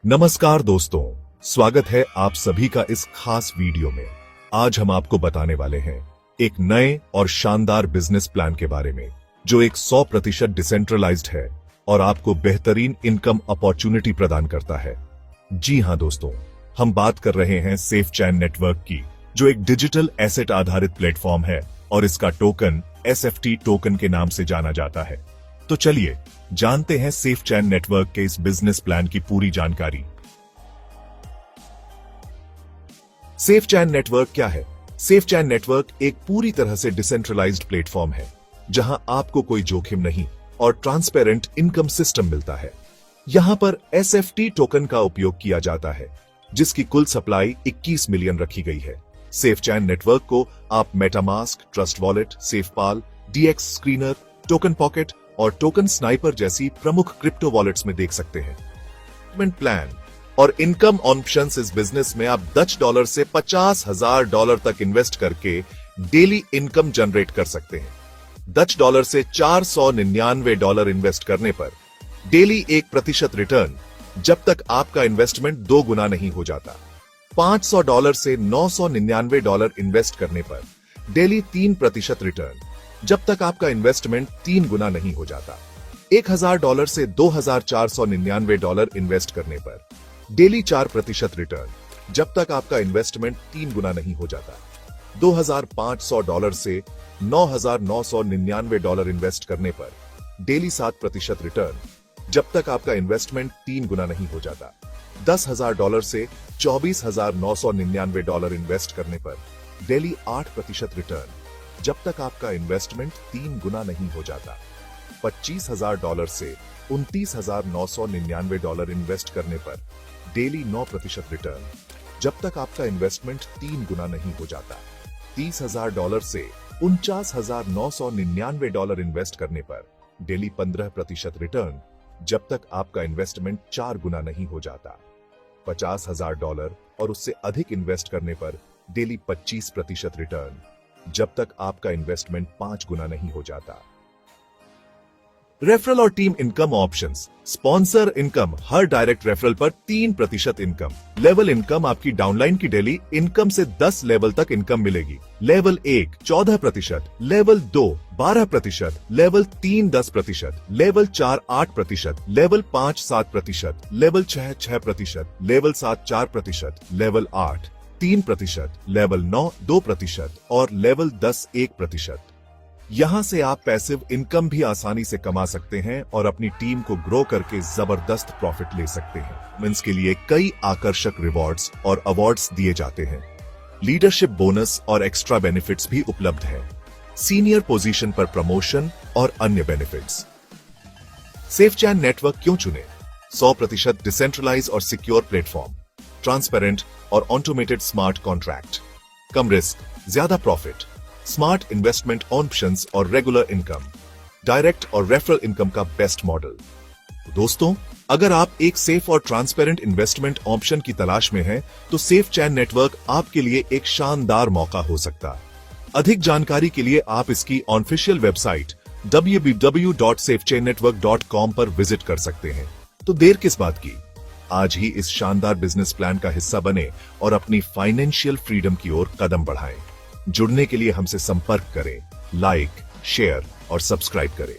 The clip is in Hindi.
नमस्कार दोस्तों, स्वागत है आप सभी का इस खास वीडियो में। आज हम आपको बताने वाले हैं एक नए और शानदार बिजनेस प्लान के बारे में जो एक 100% डिसेंट्रलाइज्ड है और आपको बेहतरीन इनकम अपॉर्चुनिटी प्रदान करता है। जी हां दोस्तों, हम बात कर रहे हैं सेफ चैन नेटवर्क की, जो एक डिजिटल एसेट आधारित प्लेटफॉर्म है और इसका टोकन SFT टोकन के नाम से जाना जाता है। तो चलिए जानते हैं सेफ चैन नेटवर्क के इस बिजनेस प्लान की पूरी जानकारी। सेफ चैन नेटवर्क क्या है? सेफ चैन नेटवर्क एक पूरी तरह से डिसेंट्रलाइज्ड प्लेटफॉर्म है जहां आपको कोई जोखिम नहीं और ट्रांसपेरेंट इनकम सिस्टम मिलता है। यहां पर SFT टोकन का उपयोग किया जाता है जिसकी कुल सप्लाई 21 मिलियन रखी गई है। सेफ चैन नेटवर्क को आप MetaMask, Trust Wallet, SafePal, DX Screener, Token Pocket और टोकन स्नाइपर जैसी प्रमुख क्रिप्टो वॉलेट्स में देख सकते हैं। प्लान और इनकम ऑप्शंस इस बिजनेस में आप $10 से $50,000 तक इन्वेस्ट करके डेली इनकम जनरेट कर सकते हैं। $10 से $499 इन्वेस्ट करने पर डेली 1% रिटर्न जब तक आपका इन्वेस्टमेंट 2 गुना नहीं हो जाता। $500 से $999 इन्वेस्ट करने पर डेली 3% रिटर्न जब तक आपका इन्वेस्टमेंट 3 गुना नहीं हो जाता। $1,000 से $2,499 इन्वेस्ट करने पर डेली 4% रिटर्न जब तक आपका इन्वेस्टमेंट 3 गुना नहीं हो जाता। $2,500 से $9,999 इन्वेस्ट करने पर डेली 7% रिटर्न जब तक आपका इन्वेस्टमेंट 3 गुना नहीं हो जाता। $10,000 से $24,999 इन्वेस्ट करने पर डेली 8% रिटर्न जब तक आपका इन्वेस्टमेंट 3 गुना नहीं हो जाता। $25,000 से $29,999 इन्वेस्ट करने पर डेली 9% रिटर्न जब तक आपका इन्वेस्टमेंट 3 गुना नहीं हो जाता। $30,000 से $49,999 इन्वेस्ट करने पर डेली 15% रिटर्न जब तक आपका इन्वेस्टमेंट 4 गुना नहीं हो जाता। $50,000 और उससे अधिक इन्वेस्ट करने पर डेली 25% रिटर्न जब तक आपका इन्वेस्टमेंट 5 गुना नहीं हो जाता। रेफरल और team income options. Sponsor income, हर डायरेक्ट रेफरल पर 3% इनकम। लेवल इनकम, आपकी डाउनलाइन की डेली इनकम से 10 लेवल तक इनकम मिलेगी। Level 1 14%, level 2 12%, level 3 10%, level 4 8%, level 5 7%, level 6 6%, level 7 4%, level 8 3%, level 9 2% और लेवल 10 1%। यहां से आप पैसिव इनकम भी आसानी से कमा सकते हैं और अपनी टीम को ग्रो करके जबरदस्त प्रॉफिट ले सकते हैं। मेंस के लिए कई आकर्षक रिवॉर्ड्स और अवार्ड्स दिए जाते हैं। लीडरशिप बोनस और एक्स्ट्रा बेनिफिट्स भी उपलब्ध हैं। सीनियर पोजीशन पर प्रमोशन और अन्य बेनिफिट्स। सेफ चैन नेटवर्क क्यों चुने? 100% डिसेंट्रलाइज और सिक्योर प्लेटफॉर्म, ट्रांसपेरेंट और ऑटोमेटेड स्मार्ट कॉन्ट्रैक्ट, कम रिस्क ज्यादा प्रॉफिट, स्मार्ट इन्वेस्टमेंट ऑप्शंस और रेगुलर इनकम, डायरेक्ट और रेफरल इनकम का बेस्ट मॉडल। दोस्तों, अगर आप एक सेफ और ट्रांसपेरेंट इन्वेस्टमेंट ऑप्शन की तलाश में हैं, तो सेफ चैन नेटवर्क आपके लिए एक शानदार मौका हो सकता। अधिक जानकारी के लिए आप इसकी ऑफिशियल वेबसाइट www.safechainnetwork.com पर विजिट कर सकते हैं। तो देर किस बात की, आज ही इस शानदार बिजनेस प्लान का हिस्सा बने और अपनी फाइनेंशियल फ्रीडम की ओर कदम बढ़ाएं। जुड़ने के लिए हमसे संपर्क करें, लाइक, शेयर और सब्सक्राइब करें।